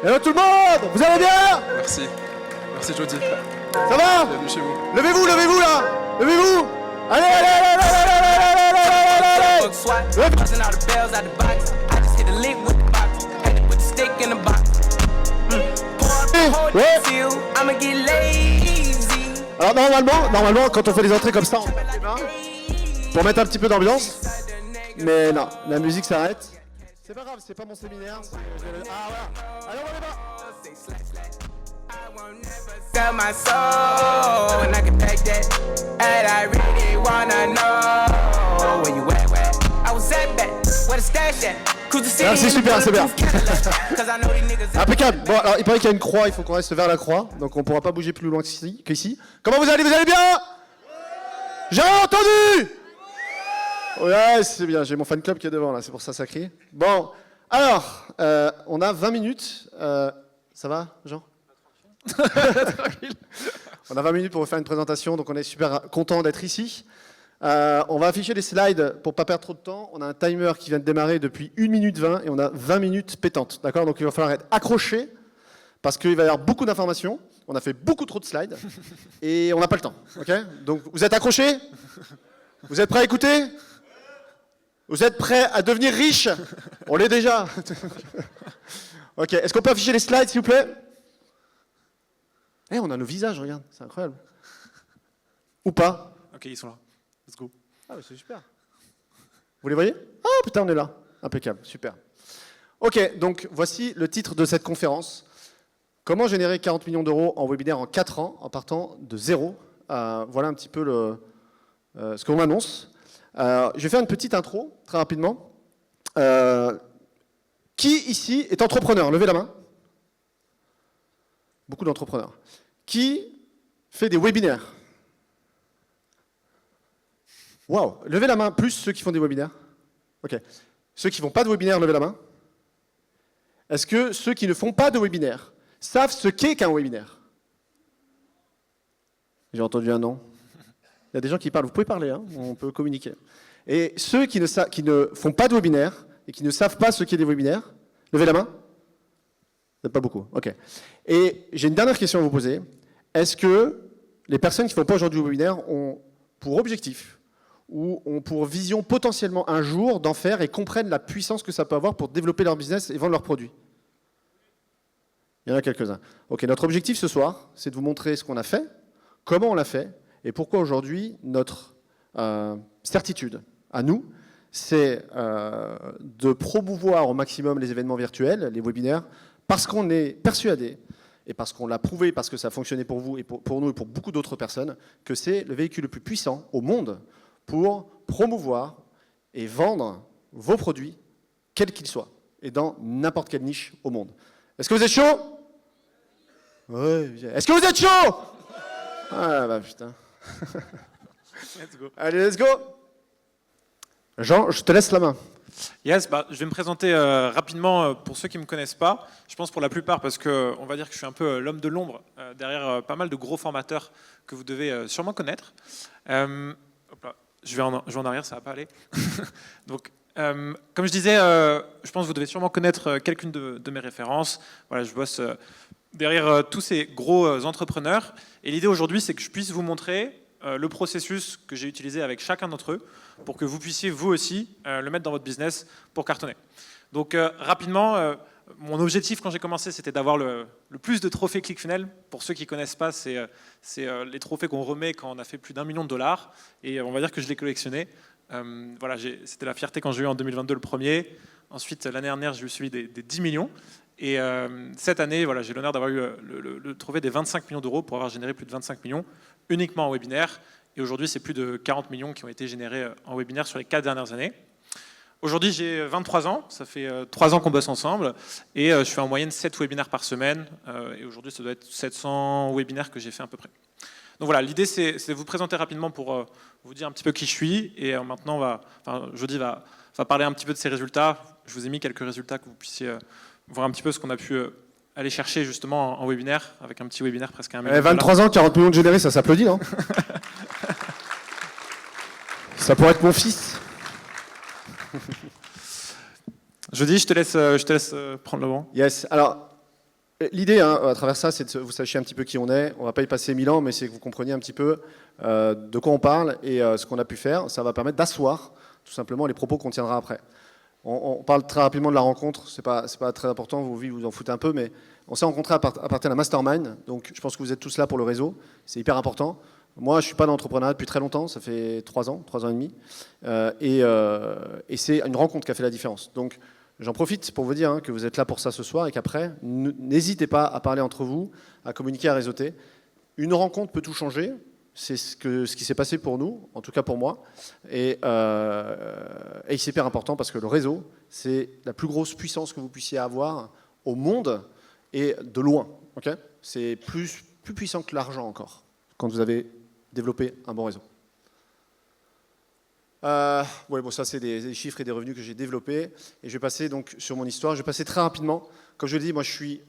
Hello tout le monde. Vous allez bien? Merci. Merci Jody. Ça va? Bienvenue chez vous. Levez-vous là. Levez-vous. Allez. Alors normalement, quand on fait des entrées comme ça, on met les mains pour mettre un petit peu d'ambiance. Mais non, la musique s'arrête. C'est pas grave, c'est pas mon séminaire. Ah voilà. Allez, on va les mains. Sell my soul, and I can take that. And I really wanna know where you at, where I was at that, where the stash at. Ah, c'est super, c'est bien. Impeccable. Bon, alors il paraît qu'il y a une croix, il faut qu'on reste vers la croix, donc on pourra pas bouger plus loin qu'ici. Comment vous allez bien? J'ai entendu. Ouais, c'est bien, j'ai mon fan club qui est devant là, c'est pour ça crie. Bon, alors, on a 20 minutes. Ça va, Jean? Tranquille. On a 20 minutes pour vous faire une présentation, donc on est super content d'être ici. On va afficher les slides pour pas perdre trop de temps. On a un timer qui vient de démarrer depuis 1 minute 20 et on a 20 minutes pétantes. D'accord? Donc il va falloir être accroché parce qu'il va y avoir beaucoup d'informations. On a fait beaucoup trop de slides et on n'a pas le temps. Okay? Donc vous êtes accrochés? Vous êtes prêts à écouter? Vous êtes prêts à devenir riche? On l'est déjà. Ok. Est-ce qu'on peut afficher les slides, s'il vous plaît? On a nos visages, regarde, c'est incroyable. Ou pas? Ok, ils sont là. Let's go. Ah, c'est super. Vous les voyez? Ah, putain, on est là. Impeccable, super. Ok, donc voici le titre de cette conférence. Comment générer 40 millions d'euros en webinaire en 4 ans en partant de zéro? Voilà un petit peu ce qu'on m'annonce. Je vais faire une petite intro, très rapidement. Qui ici est entrepreneur? Levez la main. Beaucoup d'entrepreneurs. Qui fait des webinaires? Waouh! Levez la main, plus ceux qui font des webinaires. Ok. Ceux qui ne font pas de webinaire, levez la main. Est-ce que ceux qui ne font pas de webinaire savent ce qu'est qu'un webinaire? J'ai entendu un non. Il y a des gens qui parlent. Vous pouvez parler, hein, on peut communiquer. Et ceux qui ne font pas de webinaire et qui ne savent pas ce qu'est des webinaires, levez la main. Pas beaucoup, ok. Et j'ai une dernière question à vous poser. Est-ce que les personnes qui ne font pas aujourd'hui le webinaire ont pour objectif ou ont pour vision potentiellement un jour d'en faire et comprennent la puissance que ça peut avoir pour développer leur business et vendre leurs produits? Il y en a quelques-uns. Ok, notre objectif ce soir, c'est de vous montrer ce qu'on a fait, comment on l'a fait et pourquoi aujourd'hui notre certitude à nous, c'est de promouvoir au maximum les événements virtuels, les webinaires, parce qu'on est persuadé, et parce qu'on l'a prouvé, parce que ça a fonctionné pour vous et pour nous et pour beaucoup d'autres personnes, que c'est le véhicule le plus puissant au monde pour promouvoir et vendre vos produits, quels qu'ils soient, et dans n'importe quelle niche au monde. Est-ce que vous êtes chaud? Ouais. Est-ce que vous êtes chaud? Ah bah putain. Let's go. Allez, let's go. Jean, je te laisse la main. Yes, je vais me présenter rapidement pour ceux qui ne me connaissent pas. Je pense pour la plupart parce qu'on va dire que je suis un peu l'homme de l'ombre derrière pas mal de gros formateurs que vous devez sûrement connaître. Hop là, je vais en arrière, ça ne va pas aller. Donc, comme je disais, je pense que vous devez sûrement connaître quelqu'une de mes références. Voilà, je bosse derrière tous ces gros entrepreneurs. Et l'idée aujourd'hui, c'est que je puisse vous montrer le processus que j'ai utilisé avec chacun d'entre eux pour que vous puissiez vous aussi le mettre dans votre business pour cartonner. Donc rapidement, mon objectif quand j'ai commencé, c'était d'avoir le plus de trophées ClickFunnels. Pour ceux qui ne connaissent pas, c'est les trophées qu'on remet quand on a fait plus d'1 million de dollars. Et on va dire que je l'ai collectionné. Voilà, c'était la fierté quand j'ai eu en 2022 le premier. Ensuite, l'année dernière, j'ai eu celui des 10 millions. Et cette année, voilà, j'ai l'honneur d'avoir eu le trophée des 25 millions d'euros pour avoir généré plus de 25 millions uniquement en webinaire. Et aujourd'hui, c'est plus de 40 millions qui ont été générés en webinaire sur les 4 dernières années. Aujourd'hui, j'ai 23 ans. Ça fait 3 ans qu'on bosse ensemble. Et je fais en moyenne 7 webinaires par semaine. Et aujourd'hui, ça doit être 700 webinaires que j'ai fait à peu près. Donc voilà, l'idée, c'est de vous présenter rapidement pour vous dire un petit peu qui je suis. Et maintenant, Jody va parler un petit peu de ses résultats. Je vous ai mis quelques résultats que vous puissiez voir un petit peu ce qu'on a pu aller chercher justement en webinaire, avec un petit webinaire presque à 1 million. 23 ans, 40 millions de générés, ça s'applaudit, non? Ça pourrait être mon fils. Jody, je te laisse prendre le vent. Yes. Alors, L'idée, hein, à travers ça, c'est que vous sachiez un petit peu qui on est. On ne va pas y passer 1000 ans, mais c'est que vous compreniez un petit peu de quoi on parle et ce qu'on a pu faire. Ça va permettre d'asseoir tout simplement les propos qu'on tiendra après. On parle très rapidement de la rencontre, c'est pas très important, vous en foutez un peu, mais on s'est rencontrés à partir d'un mastermind, donc je pense que vous êtes tous là pour le réseau, c'est hyper important. Moi, je ne suis pas dans l'entrepreneuriat depuis très longtemps, ça fait 3 ans et demi, et c'est une rencontre qui a fait la différence. Donc, j'en profite pour vous dire hein, que vous êtes là pour ça ce soir et qu'après, n'hésitez pas à parler entre vous, à communiquer, à réseauter. Une rencontre peut tout changer, c'est ce qui s'est passé pour nous, en tout cas pour moi, et c'est hyper important parce que le réseau, c'est la plus grosse puissance que vous puissiez avoir au monde et de loin. Okay, c'est plus puissant que l'argent encore, quand vous avez développé un bon réseau. Ouais, bon, ça c'est des chiffres et des revenus que j'ai développés, et je vais passer donc sur mon histoire. Je vais passer très rapidement. Comme je le dis, moi je suis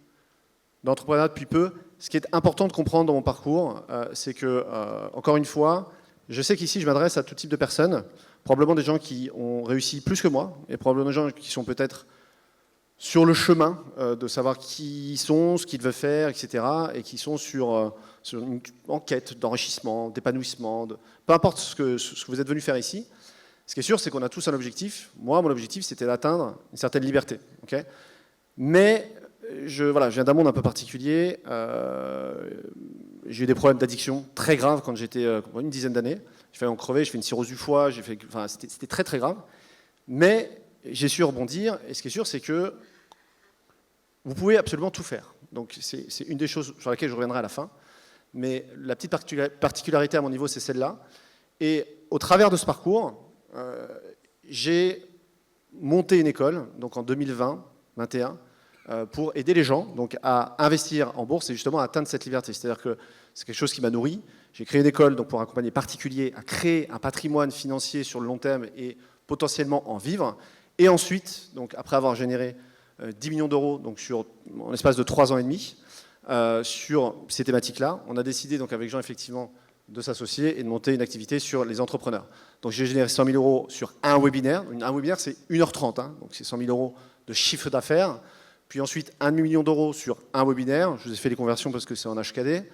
dans l'entrepreneuriat depuis peu. Ce qui est important de comprendre dans mon parcours, c'est que, encore une fois, je sais qu'ici je m'adresse à tout type de personnes, probablement des gens qui ont réussi plus que moi, et probablement des gens qui sont peut-être sur le chemin de savoir qui ils sont, ce qu'ils veulent faire, etc., et qui sont sur une enquête d'enrichissement, d'épanouissement, peu importe ce que vous êtes venu faire ici. Ce qui est sûr, c'est qu'on a tous un objectif. Moi, mon objectif, c'était d'atteindre une certaine liberté. Okay, mais je viens d'un monde un peu particulier. J'ai eu des problèmes d'addiction très graves quand j'étais une dizaine d'années. J'ai failli en crever, j'ai fait une cirrhose du foie, c'était très très grave. Mais j'ai su rebondir, et ce qui est sûr, c'est que vous pouvez absolument tout faire. Donc c'est une des choses sur laquelle je reviendrai à la fin. Mais la petite particularité à mon niveau, c'est celle-là. Et au travers de ce parcours, j'ai monté une école, donc en 2020-21, pour aider les gens donc, à investir en bourse et justement à atteindre cette liberté. C'est-à-dire que c'est quelque chose qui m'a nourri. J'ai créé une école donc, pour accompagner les particuliers à créer un patrimoine financier sur le long terme et potentiellement en vivre. Et ensuite, donc, après avoir généré 10 millions d'euros donc, en l'espace de 3 ans et demi, sur ces thématiques-là, on a décidé donc, avec Jean effectivement de s'associer et de monter une activité sur les entrepreneurs. Donc j'ai généré 100 000 euros sur un webinaire. Un webinaire, c'est 1h30, hein, donc c'est 100 000 euros de chiffre d'affaires. Puis ensuite, 1 million d'euros sur un webinaire. Je vous ai fait les conversions parce que c'est en HKD.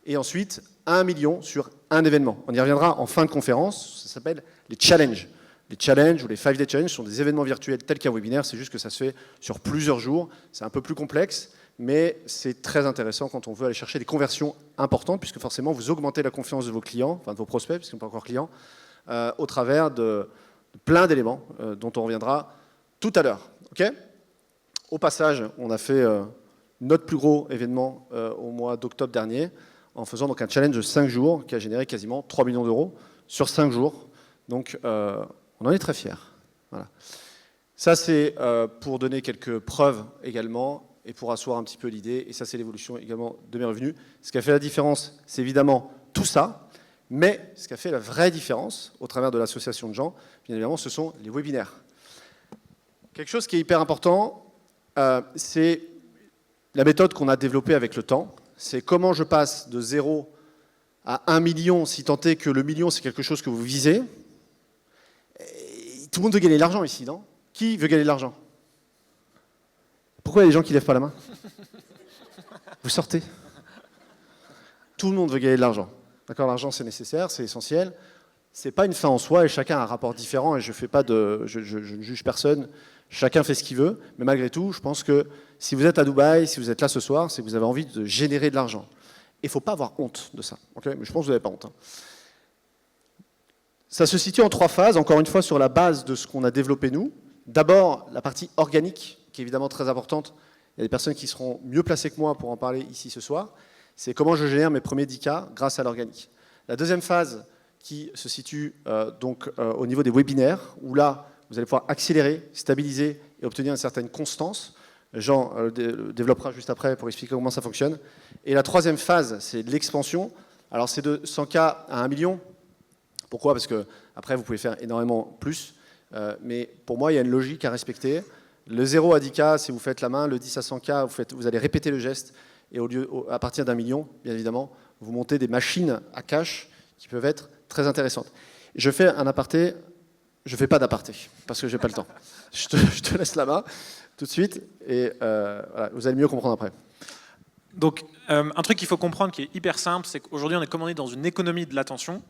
Et ensuite, 1 million sur un événement. On y reviendra en fin de conférence. Ça s'appelle les challenges. Les challenges ou les 5-day challenges sont des événements virtuels tels qu'un webinaire. C'est juste que ça se fait sur plusieurs jours. C'est un peu plus complexe, mais c'est très intéressant quand on veut aller chercher des conversions importantes, puisque forcément, vous augmentez la confiance de vos clients, enfin de vos prospects, puisqu'ils ne sont pas encore clients, au travers de plein d'éléments dont on reviendra tout à l'heure. Okay, au passage, on a fait notre plus gros événement au mois d'octobre dernier, en faisant donc un challenge de 5 jours qui a généré quasiment 3 millions d'euros sur 5 jours. Donc, on en est très fiers. Voilà. Ça, c'est pour donner quelques preuves également et pour asseoir un petit peu l'idée. Et ça, c'est l'évolution également de mes revenus. Ce qui a fait la différence, c'est évidemment tout ça. Mais ce qui a fait la vraie différence, au travers de l'association de gens, bien évidemment, ce sont les webinaires. Quelque chose qui est hyper important, c'est la méthode qu'on a développée avec le temps. C'est comment je passe de 0 à 1 million, si tant est que le million, c'est quelque chose que vous visez. Et tout le monde veut gagner de l'argent ici, non? Qui veut gagner de l'argent? Pourquoi il y a des gens qui ne lèvent pas la main? Vous sortez. Tout le monde veut gagner de l'argent. D'accord, l'argent, c'est nécessaire, c'est essentiel. Ce n'est pas une fin en soi et chacun a un rapport différent et je ne juge personne. Chacun fait ce qu'il veut. Mais malgré tout, je pense que si vous êtes à Dubaï, si vous êtes là ce soir, c'est que vous avez envie de générer de l'argent. Et il ne faut pas avoir honte de ça. Okay, mais je pense que vous n'avez pas honte. Hein. Ça se situe en 3 phases, encore une fois, sur la base de ce qu'on a développé nous. D'abord, la partie organique, qui est évidemment très importante. Il y a des personnes qui seront mieux placées que moi pour en parler ici ce soir. C'est comment je génère mes premiers 10K grâce à l'organique. La deuxième phase qui se situe au niveau des webinaires, où là, vous allez pouvoir accélérer, stabiliser et obtenir une certaine constance. Jean le développera juste après pour expliquer comment ça fonctionne. Et la troisième phase, c'est l'expansion. Alors c'est de 100K à 1 million. Pourquoi? Parce que après vous pouvez faire énormément plus. Mais pour moi, il y a une logique à respecter. Le 0 à 10K, si vous faites la main, le 10 à 100K, vous allez répéter le geste. Et à partir d'1 million, bien évidemment, vous montez des machines à cash qui peuvent être très intéressantes. Je fais un aparté. Je ne fais pas d'aparté, parce que je n'ai pas le temps. Je te laisse la main tout de suite, et voilà, vous allez mieux comprendre après. Donc, un truc qu'il faut comprendre qui est hyper simple, c'est qu'aujourd'hui, on est commandé dans une économie de l'attention.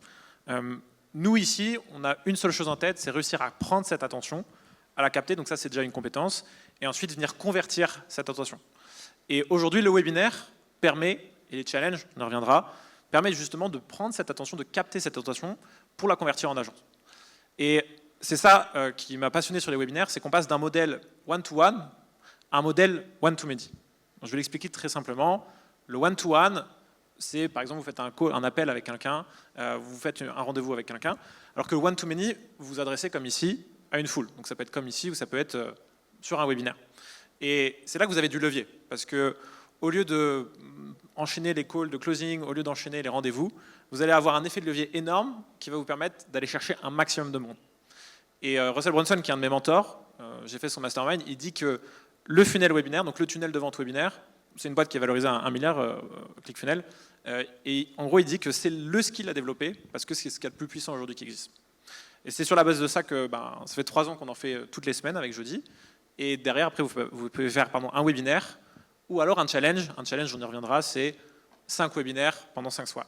Nous, ici, on a une seule chose en tête, c'est réussir à prendre cette attention, à la capter, donc ça, c'est déjà une compétence, et ensuite venir convertir cette attention. Et aujourd'hui, le webinaire permet, et les challenges, on en reviendra, permet justement de prendre cette attention, de capter cette attention pour la convertir en agence. Et c'est ça qui m'a passionné sur les webinaires, c'est qu'on passe d'un modèle one-to-one à un modèle one-to-many. Je vais l'expliquer très simplement. Le one-to-one, c'est par exemple, vous faites un appel avec quelqu'un, vous faites un rendez-vous avec quelqu'un, alors que le one-to-many, vous vous adressez comme ici à une foule. Donc ça peut être comme ici ou ça peut être sur un webinaire. Et c'est là que vous avez du levier, parce que au lieu de enchaîner les calls de closing, au lieu d'enchaîner les rendez-vous, vous allez avoir un effet de levier énorme qui va vous permettre d'aller chercher un maximum de monde. Et Russell Brunson, qui est un de mes mentors, j'ai fait son mastermind, il dit que le funnel webinaire, donc le tunnel de vente webinaire, c'est une boîte qui est valorisée à 1 milliard, ClickFunnels, et en gros il dit que c'est le skill à développer, parce que c'est ce qu'il y a de plus puissant aujourd'hui qui existe. Et c'est sur la base de ça que ça fait 3 ans qu'on en fait toutes les semaines avec Jeudi, et derrière, après, vous pouvez faire un webinaire, ou alors un challenge, on y reviendra, c'est 5 webinaires pendant 5 soirs.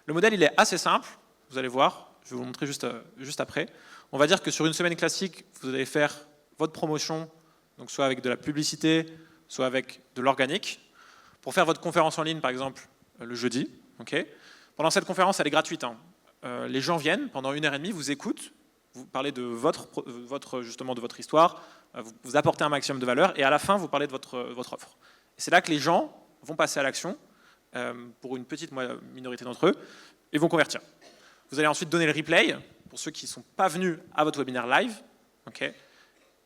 Le modèle, il est assez simple, vous allez voir, je vais vous le montrer juste après. On va dire que sur une semaine classique, vous allez faire votre promotion, donc soit avec de la publicité, soit avec de l'organique, pour faire votre conférence en ligne, par exemple, le jeudi. Okay. Pendant cette conférence, elle est gratuite. Les gens viennent, pendant 1h30, vous écoutent, vous parlez de justement de votre histoire, vous apportez un maximum de valeur, et à la fin, vous parlez de votre offre. Et c'est là que les gens vont passer à l'action, pour une petite minorité d'entre eux, et vont convertir. Vous allez ensuite donner le replay, pour ceux qui ne sont pas venus à votre webinaire live, okay.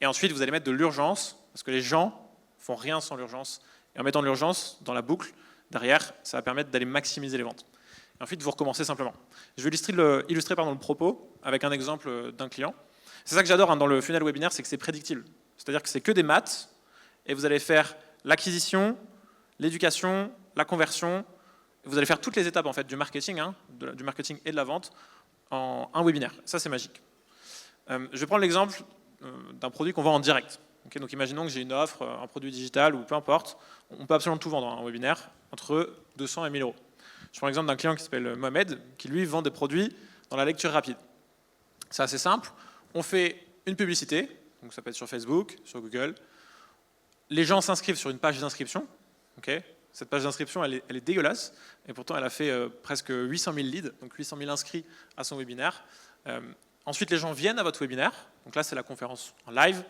Et ensuite, vous allez mettre de l'urgence, parce que les gens font rien sans l'urgence. Et en mettant de l'urgence dans la boucle, derrière, ça va permettre d'aller maximiser les ventes. Et ensuite, vous recommencez simplement. Je vais illustrer le propos avec un exemple d'un client. C'est ça que j'adore dans le funnel webinaire, c'est que c'est prédictible. C'est-à-dire que c'est que des maths, et vous allez faire l'acquisition, l'éducation, la conversion. Vous allez faire toutes les étapes en fait, du marketing et de la vente en un webinaire. Ça, c'est magique. Je vais prendre l'exemple d'un produit qu'on vend en direct. Okay, donc imaginons que j'ai une offre, un produit digital ou peu importe, on peut absolument tout vendre en webinaire, entre 200 et 1000 euros. Je prends l'exemple d'un client qui s'appelle Mohamed, qui lui vend des produits dans la lecture rapide. C'est assez simple, on fait une publicité, donc ça peut être sur Facebook, sur Google, les gens s'inscrivent sur une page d'inscription, okay. Cette page d'inscription elle est dégueulasse, et pourtant elle a fait presque 800 000 leads, donc 800 000 inscrits à son webinaire. Ensuite, les gens viennent à votre webinaire. Donc là, c'est la conférence en live.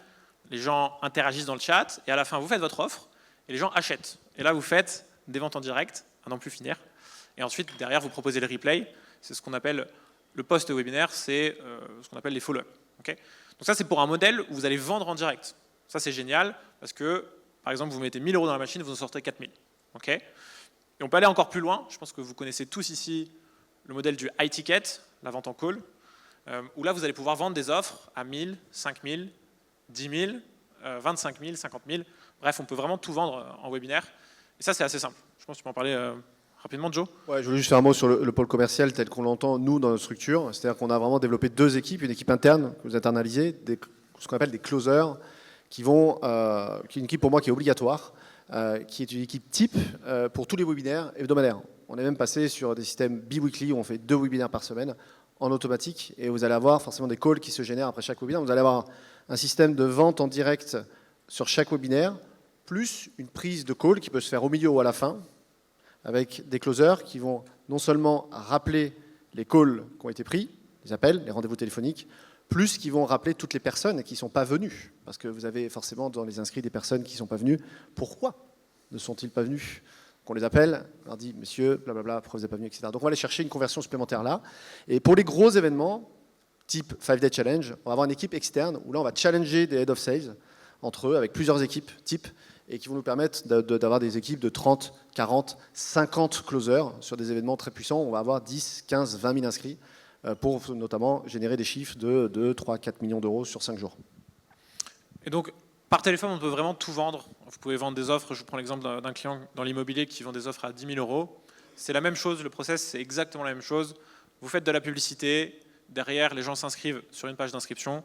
Les gens interagissent dans le chat. Et à la fin, vous faites votre offre. Et les gens achètent. Et là, vous faites des ventes en direct, à n'en plus finir. Et ensuite, derrière, vous proposez le replay. C'est ce qu'on appelle le post-webinaire. C'est ce qu'on appelle les follow-up. Okay. Donc ça, c'est pour un modèle où vous allez vendre en direct. Ça, c'est génial. Parce que, par exemple, vous mettez 1000 euros dans la machine, vous en sortez 4000. Okay. Et on peut aller encore plus loin. Je pense que vous connaissez tous ici le modèle du high ticket, la vente en call. Où là, vous allez pouvoir vendre des offres à 1000, 5000, 10 000, 25 000, 50 000. Bref, on peut vraiment tout vendre en webinaire. Et ça, c'est assez simple. Je pense que tu peux en parler rapidement, Joe. Ouais, je voulais juste faire un mot sur le pôle commercial tel qu'on l'entend, nous, dans notre structure. C'est-à-dire qu'on a vraiment développé 2 équipes. Une équipe interne que vous internalisez, ce qu'on appelle des closers, qui est une équipe pour moi qui est obligatoire, qui est une équipe type pour tous les webinaires hebdomadaires. On est même passé sur des systèmes bi-weekly où on fait 2 webinaires par semaine, en automatique, et vous allez avoir forcément des calls qui se génèrent après chaque webinaire. Vous allez avoir un système de vente en direct sur chaque webinaire, plus une prise de call qui peut se faire au milieu ou à la fin, avec des closers qui vont non seulement rappeler les calls qui ont été pris, les appels, les rendez-vous téléphoniques, plus qui vont rappeler toutes les personnes qui ne sont pas venues. Parce que vous avez forcément dans les inscrits des personnes qui ne sont pas venues. Pourquoi ne sont-ils pas venus ? Qu'on les appelle, on leur dit « Monsieur, blablabla, pourquoi vous n'êtes pas venu ?» etc. Donc on va aller chercher une conversion supplémentaire là. Et pour les gros événements, type 5-Day Challenge, on va avoir une équipe externe où là on va challenger des Head of Sales entre eux, avec plusieurs équipes type, et qui vont nous permettre d'avoir des équipes de 30, 40, 50 closers sur des événements très puissants. On va avoir 10, 15, 20 000 inscrits pour notamment générer des chiffres de 2, 3, 4 millions d'euros sur 5 jours. Et donc, par téléphone, on peut vraiment tout vendre. Vous pouvez vendre des offres. Je prends l'exemple d'un client dans l'immobilier qui vend des offres à 10 000 euros. C'est la même chose, le process, c'est exactement la même chose. Vous faites de la publicité. Derrière, les gens s'inscrivent sur une page d'inscription.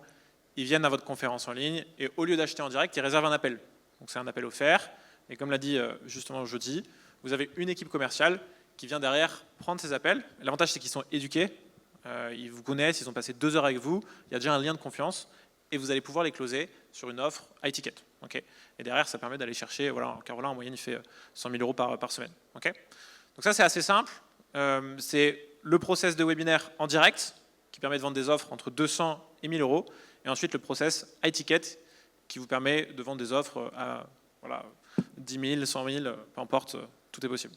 Ils viennent à votre conférence en ligne. Et au lieu d'acheter en direct, ils réservent un appel. Donc c'est un appel offert. Et comme l'a dit justement jeudi, vous avez une équipe commerciale qui vient derrière prendre ces appels. L'avantage, c'est qu'ils sont éduqués, ils vous connaissent, ils ont passé 2 heures avec vous, il y a déjà un lien de confiance, et vous allez pouvoir les closer sur une offre high ticket. Okay, et derrière, ça permet d'aller chercher, voilà, Caroline, en moyenne, il fait 100 000 € par semaine. Okay, donc ça, c'est assez simple. C'est le process de webinaire en direct, qui permet de vendre des offres entre 200 et 1000 €, et ensuite le process high ticket, qui vous permet de vendre des offres à 10 000, 100 000, peu importe, tout est possible.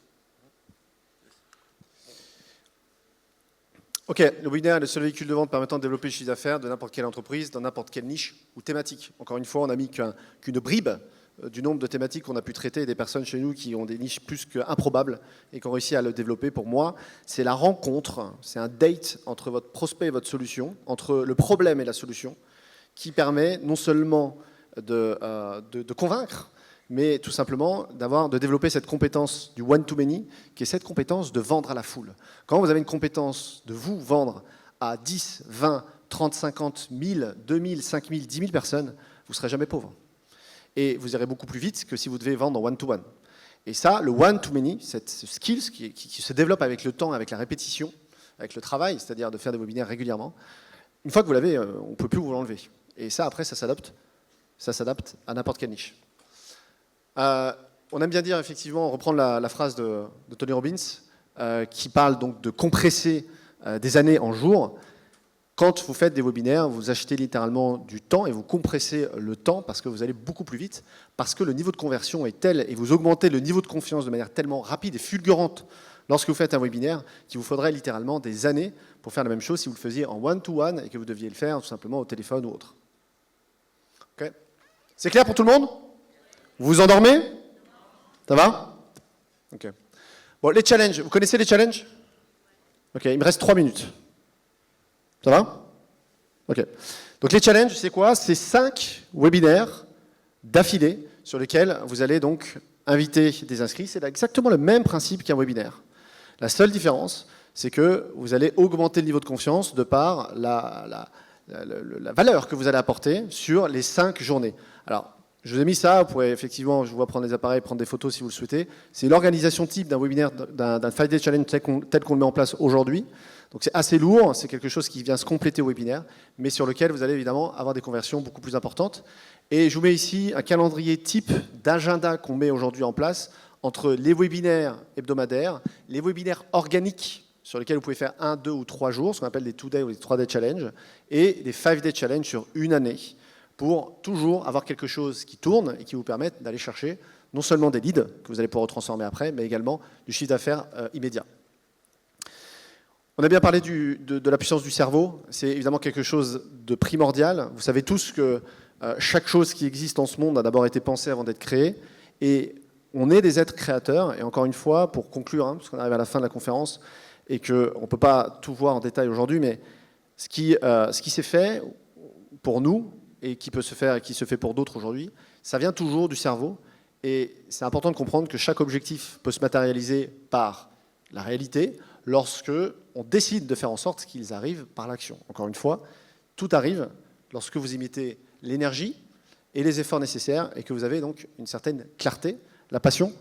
Ok, le webinaire est le seul véhicule de vente permettant de développer le chiffre d'affaires de n'importe quelle entreprise, dans n'importe quelle niche ou thématique. Encore une fois, on n'a mis qu'une bribe du nombre de thématiques qu'on a pu traiter, des personnes chez nous qui ont des niches plus qu'improbables et qui ont réussi à le développer. Pour moi, c'est la rencontre, c'est un date entre votre prospect et votre solution, entre le problème et la solution, qui permet non seulement de convaincre, mais tout simplement de développer cette compétence du one-to-many, qui est cette compétence de vendre à la foule. Quand vous avez une compétence de vous vendre à 10, 20, 30, 50, 1000, 2000, 5000, 10 000 personnes, vous ne serez jamais pauvre. Et vous irez beaucoup plus vite que si vous devez vendre en one-to-one. Et ça, le one-to-many, ce skill qui se développe avec le temps, avec la répétition, avec le travail, c'est-à-dire de faire des webinaires régulièrement, une fois que vous l'avez, on ne peut plus vous l'enlever. Et ça, après, ça s'adapte à n'importe quelle niche. On aime bien dire, effectivement, reprendre la phrase de Tony Robbins, qui parle donc de compresser des années en jours. Quand vous faites des webinaires, vous achetez littéralement du temps et vous compressez le temps parce que vous allez beaucoup plus vite, parce que le niveau de conversion est tel et vous augmentez le niveau de confiance de manière tellement rapide et fulgurante lorsque vous faites un webinaire qu'il vous faudrait littéralement des années pour faire la même chose si vous le faisiez en one-to-one et que vous deviez le faire tout simplement au téléphone ou autre. Okay. C'est clair pour tout le monde ? Vous vous endormez ? Ça va ? Ok. Bon, les challenges. Vous connaissez les challenges ? Ok, il me reste 3 minutes. Ça va ? Ok. Donc les challenges, c'est quoi ? C'est 5 webinaires d'affilée sur lesquels vous allez donc inviter des inscrits. C'est exactement le même principe qu'un webinaire. La seule différence, c'est que vous allez augmenter le niveau de confiance de par la valeur que vous allez apporter sur les 5 journées. Alors, je vous ai mis ça, vous pourrez effectivement, je vous vois prendre les appareils, prendre des photos si vous le souhaitez. C'est l'organisation type d'un webinaire, d'un 5-day challenge tel qu'on le met en place aujourd'hui. Donc c'est assez lourd, c'est quelque chose qui vient se compléter au webinaire, mais sur lequel vous allez évidemment avoir des conversions beaucoup plus importantes. Et je vous mets ici un calendrier type d'agenda qu'on met aujourd'hui en place entre les webinaires hebdomadaires, les webinaires organiques sur lesquels vous pouvez faire 1, 2 ou 3 jours, ce qu'on appelle des 2-day ou des 3-day challenge, et des 5-day challenge sur une année, pour toujours avoir quelque chose qui tourne et qui vous permette d'aller chercher non seulement des leads que vous allez pouvoir transformer après, mais également du chiffre d'affaires immédiat. On a bien parlé de la puissance du cerveau, c'est évidemment quelque chose de primordial. Vous savez tous que chaque chose qui existe en ce monde a d'abord été pensée avant d'être créée, et on est des êtres créateurs, et encore une fois, pour conclure, parce qu'on arrive à la fin de la conférence, et qu'on ne peut pas tout voir en détail aujourd'hui, mais ce qui s'est fait pour nous, et qui peut se faire et qui se fait pour d'autres aujourd'hui, ça vient toujours du cerveau. Et c'est important de comprendre que chaque objectif peut se matérialiser par la réalité lorsque on décide de faire en sorte qu'ils arrivent par l'action. Encore une fois, tout arrive lorsque vous y mettez l'énergie et les efforts nécessaires et que vous avez donc une certaine clarté. La passion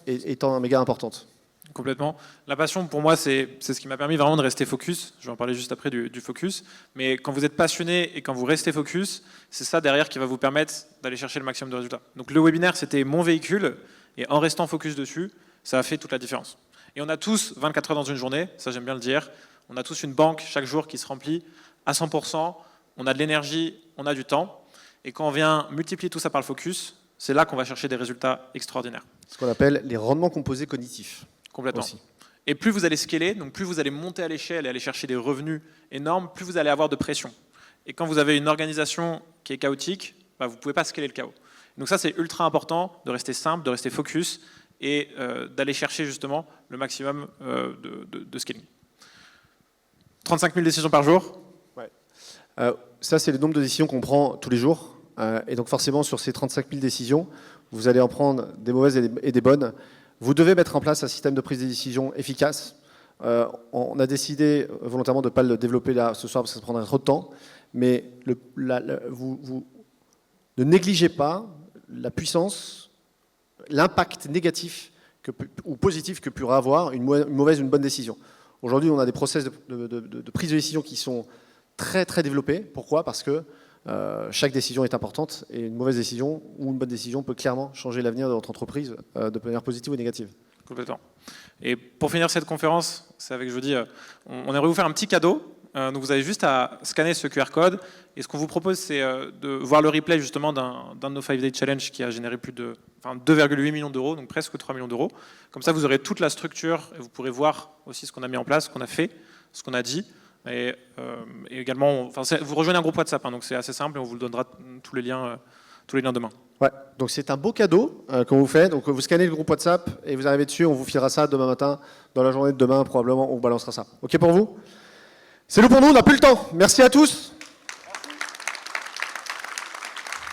étant méga importante. Complètement. La passion, pour moi, c'est ce qui m'a permis vraiment de rester focus. Je vais en parler juste après du focus. Mais quand vous êtes passionné et quand vous restez focus, c'est ça derrière qui va vous permettre d'aller chercher le maximum de résultats. Donc le webinaire, c'était mon véhicule. Et en restant focus dessus, ça a fait toute la différence. Et on a tous 24 heures dans une journée, ça j'aime bien le dire. On a tous une banque chaque jour qui se remplit à 100%. On a de l'énergie, on a du temps. Et quand on vient multiplier tout ça par le focus, c'est là qu'on va chercher des résultats extraordinaires. Ce qu'on appelle les rendements composés cognitifs. Complètement. Aussi. Et plus vous allez scaler, donc plus vous allez monter à l'échelle et aller chercher des revenus énormes, plus vous allez avoir de pression. Et quand vous avez une organisation qui est chaotique, vous ne pouvez pas scaler le chaos. Donc ça, c'est ultra important de rester simple, de rester focus et d'aller chercher justement le maximum de scaling. 35 000 décisions par jour. Ouais. Ça, c'est le nombre de décisions qu'on prend tous les jours. Et donc forcément, sur ces 35 000 décisions, vous allez en prendre des mauvaises et des bonnes. Vous devez mettre en place un système de prise de décision efficace. On a décidé volontairement de ne pas le développer là ce soir parce que ça prendrait trop de temps. Mais vous ne négligez pas la puissance, l'impact négatif ou positif que pourrait avoir une mauvaise ou une bonne décision. Aujourd'hui, on a des process de prise de décision qui sont très très développés. Pourquoi? Parce que chaque décision est importante et une mauvaise décision ou une bonne décision peut clairement changer l'avenir de votre entreprise de manière positive ou négative. Complètement. Et pour finir cette conférence, c'est avec Jody, on aimerait vous faire un petit cadeau. Donc vous avez juste à scanner ce QR code. Et ce qu'on vous propose, c'est de voir le replay justement d'un de nos 5 Day Challenge qui a généré 2,8 millions d'euros, donc presque 3 millions d'euros. Comme ça, vous aurez toute la structure et vous pourrez voir aussi ce qu'on a mis en place, ce qu'on a fait, ce qu'on a dit. Et également, vous rejoignez un groupe WhatsApp, hein, donc c'est assez simple et on vous le donnera tous les liens demain. Ouais, donc c'est un beau cadeau qu'on vous fait. Donc vous scannez le groupe WhatsApp et vous arrivez dessus, on vous filera ça demain matin, dans la journée de demain probablement, on balancera ça. OK pour vous? C'est tout pour nous, on n'a plus le temps. Merci à tous.